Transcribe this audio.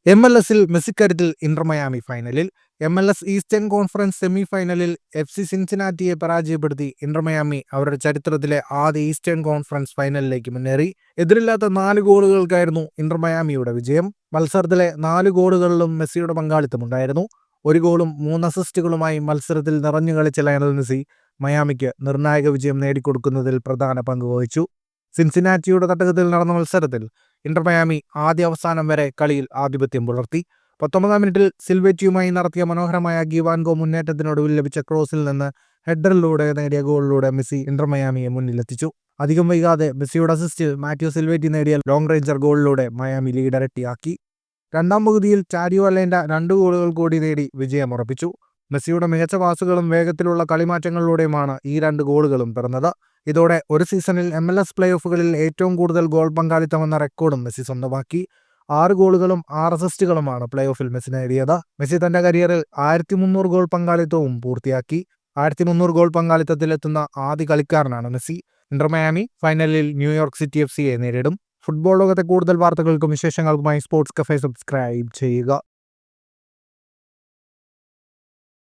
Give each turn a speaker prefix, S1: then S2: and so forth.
S1: MLS-ൽ മെസ്സിക്കരുത്തിൽ Inter Miami ഫൈനലിൽ. MLS eastern conference semi ഫൈനലിൽ FC സിൻസിനാറ്റിയെ പരാജയപ്പെടുത്തി ഇന്റർ മയാമി അവരുടെ ചരിത്രത്തിലെ ആദ്യ ഈസ്റ്റേൺ കോൺഫറൻസ് ഫൈനലിലേക്ക് മുന്നേറി. എതിരില്ലാത്ത 4 ഗോളുകൾക്കായിരുന്നു ഇന്റർ മയാമിയുടെ വിജയം. മത്സരത്തിലെ 4 ഗോളുകളിലും മെസ്സിയുടെ പങ്കാളിത്തമുണ്ടായിരുന്നു. 1 ഗോളും 3 അസിസ്റ്റുകളുമായി മത്സരത്തിൽ നിറഞ്ഞു കളിച്ച ലയണൽ മെസ്സി മയാമിക്ക് നിർണായക വിജയം നേടിക്കൊടുക്കുന്നതിൽ പ്രധാന പങ്ക് വഹിച്ചു. സിൻസിനാറ്റിയുടെ തട്ടകത്തിൽ നടന്ന മത്സരത്തിൽ ഇന്റർ മയാമി ആദ്യ അവസാനം വരെ കളിയിൽ ആധിപത്യം പുലർത്തി. 19-ാം മിനിറ്റിൽ സിൽവേറ്റിയുമായി നടത്തിയ മനോഹരമായ ഗീവാൻഗോ മുന്നേറ്റത്തിനൊടുവിൽ ലഭിച്ച ക്രോസിൽ നിന്ന് ഹെഡറിലൂടെ നേടിയ ഗോളിലൂടെ മെസ്സി ഇന്റർ മയാമിയെ മുന്നിലെത്തിച്ചു. അധികം വൈകാതെ മെസ്സിയുടെ അസിസ്റ്റിൽ മാറ്റിയോ സിൽവേറ്റി നേടിയ ലോങ് റേഞ്ചർ ഗോളിലൂടെ മയാമി ലീഡ് ഇരട്ടിയാക്കി. രണ്ടാം പകുതിയിൽ ചാരിയോ അലേൻഡ 2 ഗോളുകൾ കൂടി നേടി വിജയമുറപ്പിച്ചു. മെസ്സിയുടെ മികച്ച പാസുകളും വേഗത്തിലുള്ള കളിമാറ്റങ്ങളിലൂടെയുമാണ് ഈ 2 ഗോളുകളും പിറന്നത്. ഇതോടെ ഒരു സീസണിൽ MLS പ്ലേ ഓഫുകളിൽ ഏറ്റവും കൂടുതൽ ഗോൾ പങ്കാളിത്തമെന്ന റെക്കോർഡും മെസ്സി സ്വന്തമാക്കി. 6 ഗോളുകളും 6 അസിസ്റ്റുകളുമാണ് പ്ലേ ഓഫിൽ മെസ്സി നേടിയത്. മെസ്സി തന്റെ കരിയറിൽ 1300 ഗോൾ പങ്കാളിത്തവും പൂർത്തിയാക്കി. 1300 ഗോൾ പങ്കാളിത്തത്തിലെത്തുന്ന ആദ്യ കളിക്കാരനാണ് മെസ്സി. ഇന്റർ മയാമി ഫൈനലിൽ ന്യൂയോർക്ക് സിറ്റി FCയെ നേരിടും. ഫുട്ബോൾ ലോകത്തെ കൂടുതൽ വാർത്തകൾക്കും വിശേഷങ്ങൾക്കുമായി സ്പോർട്സ് കഫേ സബ്സ്ക്രൈബ് ചെയ്യുക.